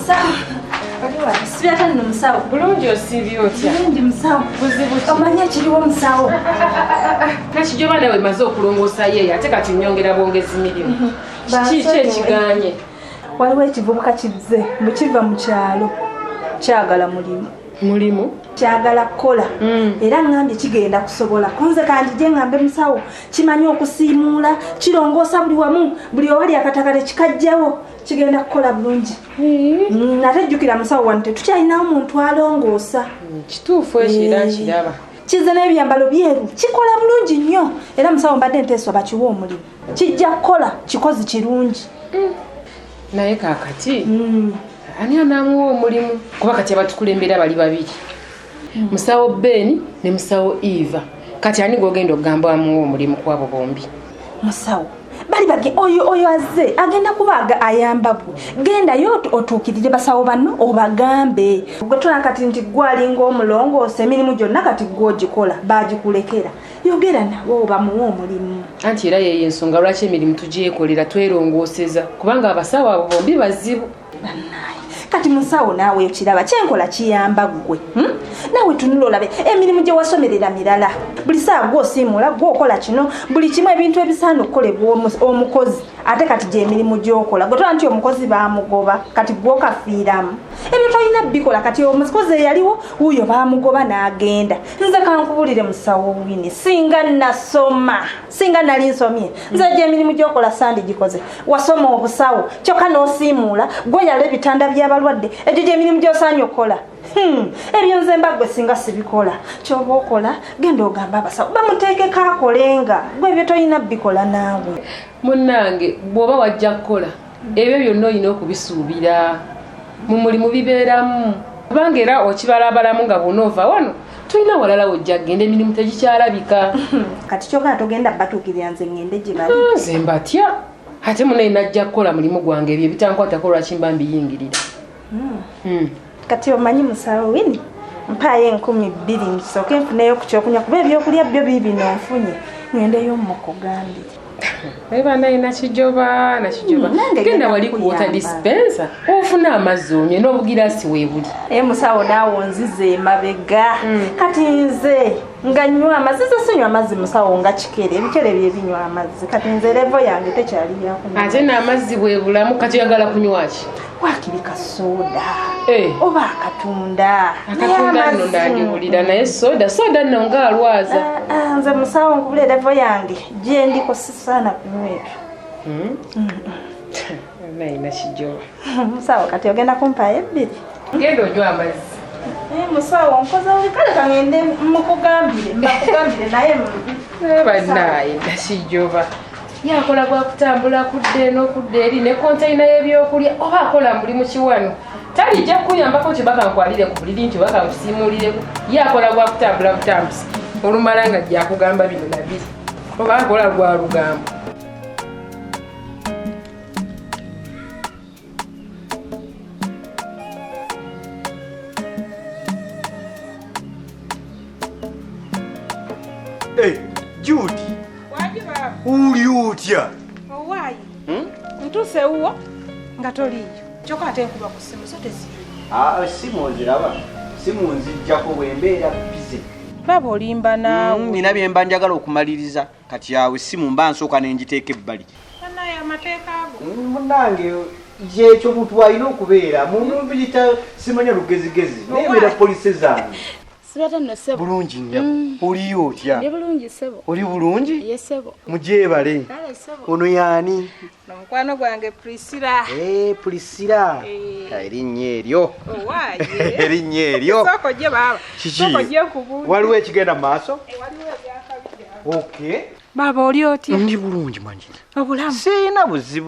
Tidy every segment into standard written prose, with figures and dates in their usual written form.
musawo. Sibata nno musawo. Bulungi osiibye otya? Bulungi musawo. Buzibu ki? Omanyi ekiriwo musawo. Nakijoba nawe maze okulongoosa ye ate kati nnyongera bwongezi mirimu. Kiki ekiganye? Waliwo ekivubuka kizze mukiva mu kyalo kyagala mulimu. Mulimu? Kyagala kukola. Era ngambye kigenda kusobola. Kunze kandi gye ngambe musawo kimanyi okusiimuula kirongoosa buli wamu buli owali akatakale kikajjawo kigenda kukola bulungi. Nate jjukira musawo wano tetukyalinawo muntu alongoosa. Kituufu ekyo era nkiraba. Kizze n'ebyambalo byeru kikola bulungi nnyo era musawo mbadde nteeswa bakiwa omulimu. Kijja kukola kikozi kirungi. Naye kaakati ani anaamuwa omulimu kuba kati abatukulembera bali babiri musawo Ben ne musawo Eva kati ani gwogenda okugamba amuwa omulimu kwabo bombi musawo bali bage oyo azze agenda kubaga ayamba bwe genda yo otuukirire basawo banno obagambe gwe kati nti gwalinga omulongoose emirimu gyonna kati gwogikola bagikulekera yogera nawo bamuwa omulimu anti era yeyo ensonga lwaki emirimu tugyekolera twerongooseza kubanga abasawo abo bombi bazibu kati musawo naawe okiraba kyenkola kiyamba gwe naawe tunula olabe emirimu gye wasomerera mirala buli saa gwosiimuula gwokola kino buli kimu ebintu ebisaana okukolebwa omukozi ate kati gy'emirimu gy'okola gwe tola nti omukozi baamugoba kati gwokafiiramu ebyo tolina bikola kati omukozi eyaliwo wuuyo baamugoba n'agenda nze kankubulire musawo Wini singa nasoma singa nali nsomye nze gy'emirimu gy'okola sandi gikoze wasoma obusawo kyokka n'osiimuula gwe yala ebitanda by'abalwadde egyo gy'emirimu gy'osaanye okukola ebyo nze mbagwe singa sibikola kyoba okola genda ogamba abasawo bamuteekeko akolenga gwe ebyo tolina bikola naawe munnange bw'oba wajja kukola ebyo byonna olina okubisuubira mu mulimu bibeeramu kubanga era okibalabalamu nga bw'onoova wano tulina walala wojja kgenda emirimu tegikyalabika kati kyokka togenda batuukirira nze ngende gye bali nze mbatya ate munaye najja kukola mulimu gwange ebyo ebitankwatako lwaki mba mbiyingirira kati omanyi musawo Wini mpaayo 2,000 nsooke nfuneyo ku kyokunywa kuba ebyokulya byo biibino nfunye ngendeyo mukugambire eba naye nakijoba genda wali kuwota dispensa ofuna amazzi onywe n'obugiraasi weebuli musawo naawe onzize emabega kati nze nga nywa amazzi ze sinywa amazzi musawo nga kikere ebikere bye binywa amazzi kati nze levo yange tekyali byakunywa ate n'amazzi bwe bulamu kati oyagala kunywaki wakirika soda oba akatunda nno ndagiwulira naye soda nno nga alwaza nze musawo nkubula levo yange gye ndiko sisaana kunywa ebyo naye nakijoba musawo kati ogenda kumpaayo 2 genda onywa amazzi musawo nkoza buli kale kangende mbakugambire naye banaye nakijoba yakola gwa kutambula kudde n'okudda eri ne konteyina y'ebyokulya oba akola mulimu kiwano talijja kuyambako kye bakankwalire ku buliri nti bakankusiimuulireko yakola gwa kutambula butambuzi olumala nga gyakugamba bino nabiri oba akola gwa lugambo Judy uli utya owaayi ntuse uwo nga toliyo kyokka ate nkuba ku ssimu so teziyo simu nziraba simu nzijjako bwembeera bize baba olimba naawe nina bye mba njagala okumaliriza kati awe simu mba nsooka ne ngiteeka ebbali naye amateeka ago munnange kyekyo muntu alina okubeera muntu mbiyita simanya lugezigezi nebeera polisi zange Sibata no sebo. Bulungi nnyo. Oli otya? Ndi bulungi sebo. Oli bulungi? Ye sebo. Mujeebale. Kale sebo. Ono yaani? Mukwano gwange Priscilla. Priscilla. Erinnya eryo. Owaaye. Erinnya eryo. Soko gye baba. Soko gye kubuuza. Waliwo ekigenda maaso? Waliwo ebyakabidde. Okay. Baba oli otya? Ndi bulungi manjira. Obulamu.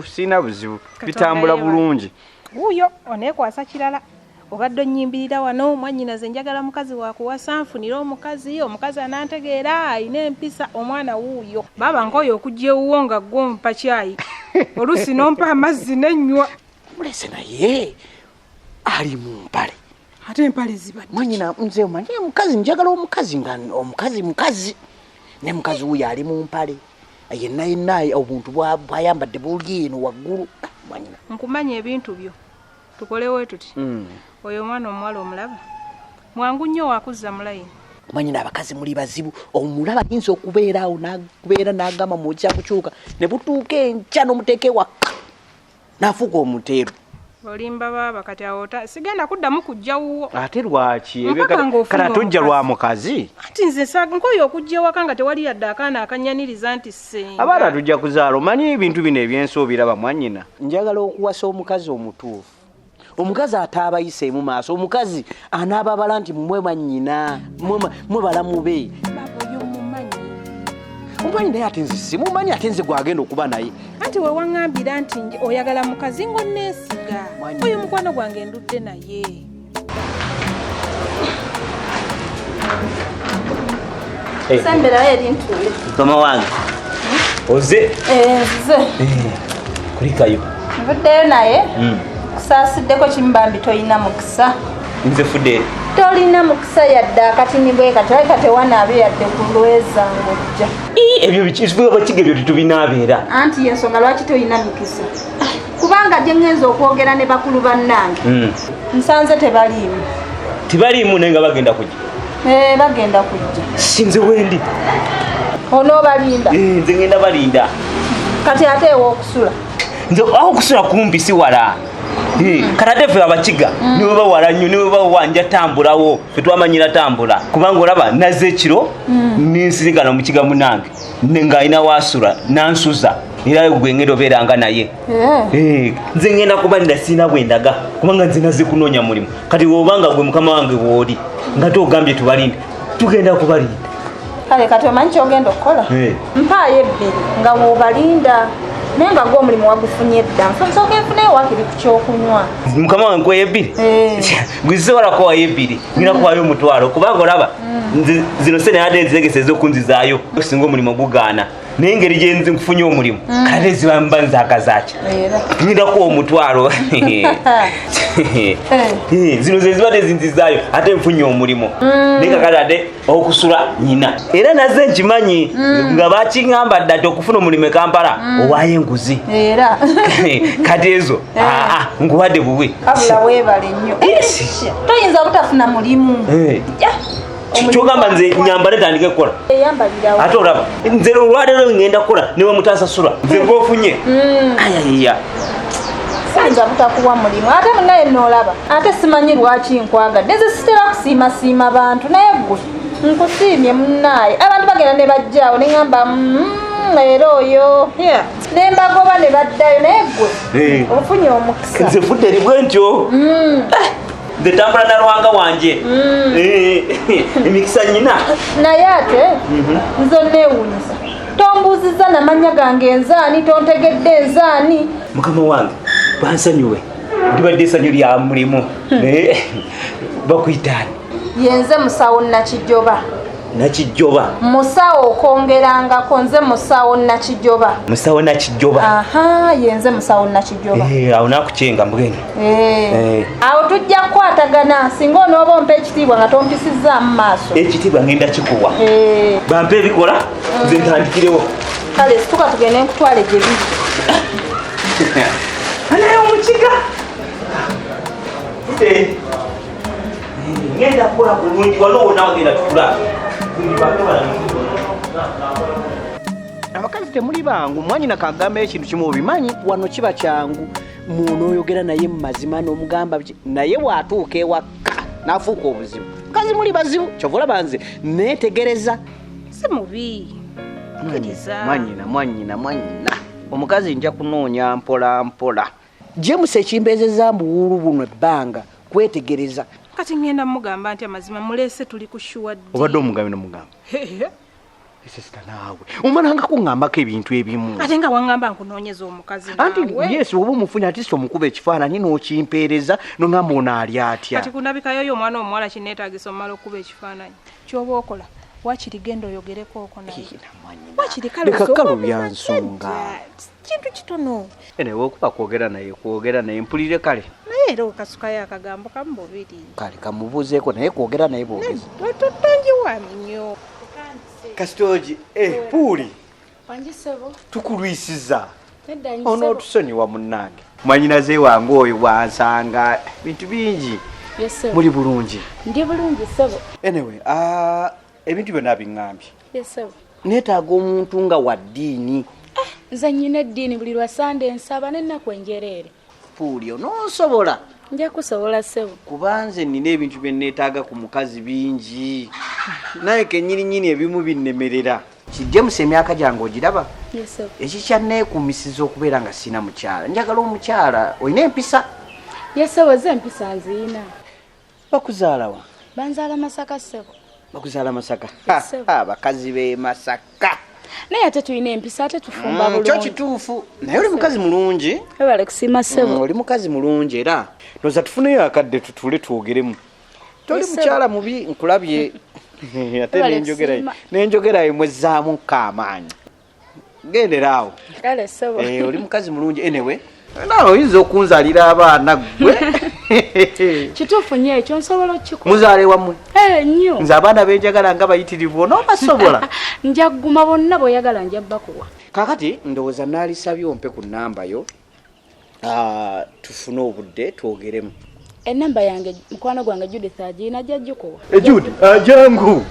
Sina buzibu. Bitambula bulungi. Uyo oneekwasa kirala. Obadde nnyimbirira wano mwannyinaze njagala mukazi wa kuwasa nfunira omukazi anantegeera ayina empisa omwana wuuyo baba nkoyo okujja ewuwo nga gwompa kyayi oluusi nompa amazzi nenywa mulese naye ali mu mpale ate empale zibadde mwannyina nze omanyi omukazi njagala omukazi nga omukazi ne mukazi wuuyo ali mu mpale yenna obuntu bwayambadde buli eno waggulu mwannyina nkumanya ebintu byo tukolewo tuti oyo mwana omuwala omulaba mwangu nnyo wakuzza mulayini manyina abakazi muli bazibu omulaba yinza okubeeraawo nakubeera n'agamba mujja kukyuka ne butuuka enkya n'omuteeke waka n'afuuka omuteeru olimba baba kati awo sigenda kuddamu kujja wuwo ate lwaki kala tujja lwa mukazi ati nze nkoyo okujja ewaka nga tewali yadde akaana akanyaniriza nti senga abaana tujja kuzaala omanyi ebintu bino ebyensuubiraba mwanyina njagala okuwasa omukazi omutuufu omukazi ataabayiseemu maaso omukazi anaababala nti mmwe mwannyina mmwe balamu be omumanyi naye ate nze simumanyi ate nze gwagenda okuba naye anti we waŋŋambira nti oyagala mukazi ng'onneesiga oyo mukwano gwange ndudde naye semberayo eri ntuule mukama wange oze nzize kulikayo nvuddeyo naye kusaasideko kimbambi toyina mukisa nze fudde tolina mukisa yadde akatini bwe kati aleka tewanaabe yadde ku lwezange ojja ebyo bakiga ebyo tetubinaabeera anti yensonga lwaki toyina mikisa kubanga gye ŋŋenza okwogera ne bakulu bannange nsanze tebaliimu naye nga bagenda kujja bagenda kujja sinze wendi onoobalinda nze ngenda balinda kati ate ew'okusula nze aho okusula kumpi si wala kati ate ffe abakiga niwe bawala nnyo niwe bawanja tambulawo fe twamanyira tambula kubanga olaba nazze ekiro ninsigala mu kiga munange ng'alina waasula nansuza era gwe ngenda obeeranga naye nze ngenda kubalinda sirina bwendaga kubanga nze nazze kunoonya mulimu kati wobanga gwe mukama wange wooli nga togambye tubalinde tugenda kubalinda kale kati omanyi kyogenda okukola mpaayo ebbiri nga woobalinda naye nga gw'omulimu wagufunye dda nsooka enfunayo wakiri ku kyokunywa mukama wange nkweyo ebbiri gwezisobola kuwayo ebbiri ngina kuwayo omutwalo kubanga olaba zino sene ate nziregeseza okunzizaayo singa omulimu gugaana naye engeri gye nkufunye omulimu kale zibamba nzaakazaki ngenda kuwa omutwalo zino ze ziba tezinzizaayo ate nfunye omulimu naye kakale ate okusula nyina era nazze nkimanyi nga bakiŋŋamba dda ati okufuna omulimu e Kampala owaayo enguzi kati ezo nkuwadde buwe abula weebale nnyo toyinza obutafuna mulimu kyogamba nze nyambale tandike kukola ate olaba nze olwaleero ngenda kukola newe mutasasula nze gwofunye ayaya sayinza butakuwa mulimu ate munaye noolaba ate simanyi lwaki nkwagadde nze sitera kusiimasiima bantu naye gwe nkusiimye munaaye abantu bagenda ne bajjaawo ne ŋŋamba leero oyo ne mbagoba ne baddayo naye gwe ofunye omukisa nze fudde eri bwe ntyo nze tambula na Ruhanga wanje emikisa nyina naye ate nze neewuunyisa tombuuziza namanya gange enzaani tontegedde enzaani mukama wange bansonyiwe ndibadde essanyu lya mulimu bakuyitaani yenze musawo Nakijjoba musawo okwongerangako nze musawo Nakijjoba yenze musawo Nakijjoba awo nakucenga mbwene awo tujja kukwatagana singa onooba ompa ekitiibwa nga tompisizaamu maaso ekitiibwa ngenda kikuwa bampa ebikola nze ntandikirewo kale situka tugende nkutwale gye biri anaye omukiga ngenda kukola bulungi wano wonna wagenda tutula abakazi temuli bangu mwanyina kagamba ekintu kimu obimanyi wano kiba kyangu munooyogera naye mu mazima n'omugamba naye bw'atuuka ewaka n'afuuka obuzibu mukazi muli bazibu kyova olaba nze neetegereza si mubi mwanyina omukazi nja kunoonya mpola mpola James ekimbeezezza mbuwuulu buno ebbanga kwetegereza kati ngenda mugamba nti amazima mulese tuli kushuwa ddi obadde omugambi n'omugamba sisita naawe omalanga kuŋŋambako ebintu ebimu ate nga waŋŋamba nkunoonyeza omukazi anti yes oba omufunye ati si omukuba ekifaananyi n'okimpeereza noŋŋamba ono ali atya kati kundabikayo oyo omwana omuwala kineetaagisa omala okuba ekifaananyi kyoba okola wakiri genda oyogerekooko naye wakiri kalo byansonga kintu kitono enewe okuba kwogera naye mpulire kale naye era okasukayo akagambo kamu bubiri kale kamubuuzeeko naye kwogera naye bwogezi totonjiwa nnyo kasitogi puuli Wanjisebo. tukulwisiza onootusonyiwa munnange mwanyinaze wange oyo wansanga bintu bingi. Yes sebo. Muli bulungi? Ndi bulungi sebo. Anyway, ebintu byonna bingambye. Yes sebo. Neetaaga omuntu nga wa ddiini. Nze nnyina eddiini buli lwa Sande nsaba n'ennaku enjereere. Puuli onoosobola? Nja kusobola sebo. Kuba nze nina ebintu bye neetaaga ku mukazi bingi. Naye kennyini ebimu binnemerera. Kijjemusa emyaka gyange ogiraba? Yes sebo. Ekikyanneekuumisiza okubeera nga sina mukyala. Njagala omukyala. Olina empisa? Yes sebo, ze empisa nziina. Bakuzaala wa? Banzaala Masaka sebo. Bakuzaala Masaka? Yes, sebo. Bakazi b'e Masaka. Naye ate tulina empisa ate tufumba bulungi. Kyo kituufu. Naye oli mukazi mulungi. Webale kusiima sebo. Oli mukazi mulungi era noza tufuneyo akadde tutuule twogeremu. Toli mukyala mubi nkulabye. Ate nenjogerayo mwezzaamu nk'amaanyi. Genderaawo. Kale sebo. Oli mukazi mulungi anyway. Naawe oyinza okunzaalira abaana ggwe. Kituufu nnyo ekyo nsobola okukikola. Muzaale wammwe? Nnyo. Nze abaana benjagala nga bayitirivu onoobasobola. Nja kuguma bonna bw'oyagala nja bakuwa. Kaakati ndowooza naalisabye ompe ku nnamba yo. Tufune obudde twogeremu. Ennamba yange mukwano gwange Judith agiina ajja gikuwa. Judy ajangu.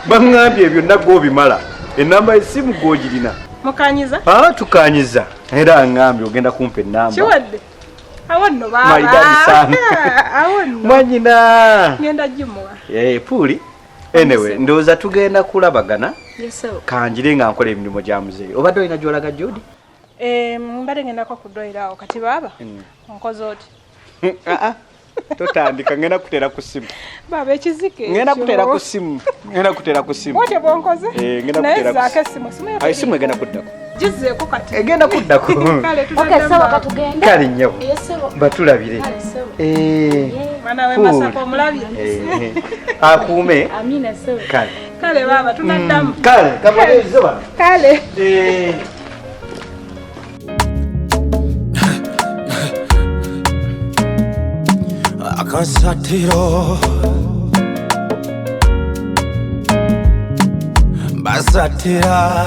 Baŋŋambye ebyo nagwe obimala. Ennamba y'essimu gw'ogirina. Mukanyiza? Tukanyiza. Era aŋŋambye ogenda kumpa ennamba. Kiwadde? Awonno baba. Maidadi Awonno. Mwanyina. Ngenda gimuwa. Puuli. Anyway, ndowooza tugenda kulabagana. Yes sir. Kanjire nga nkola emirimu gya muzeeyi. Obadde olina gy'olaga Judy? Mbadde ngendako kudoyirawo kati baba. Onkoze oti? Totandika ngenda kutera ku simu. Baba ekizike. Ngenda kutera ku simu. Ngenda kutera ku simu. Ote bwonkoze? Ngenda kutera. Naye zaake simu. Simu egenda kuddako. Gizeeko kati. Egenda kuddako. Okay, sawa katugende. Kale nnyo. Yes sir. Batulabire. Mwana we Masaka omulabye. Akuume. Amina sir. Kale baba tunaddamu. Kale kamalirize bano. Kale. AKASATTIRO basatira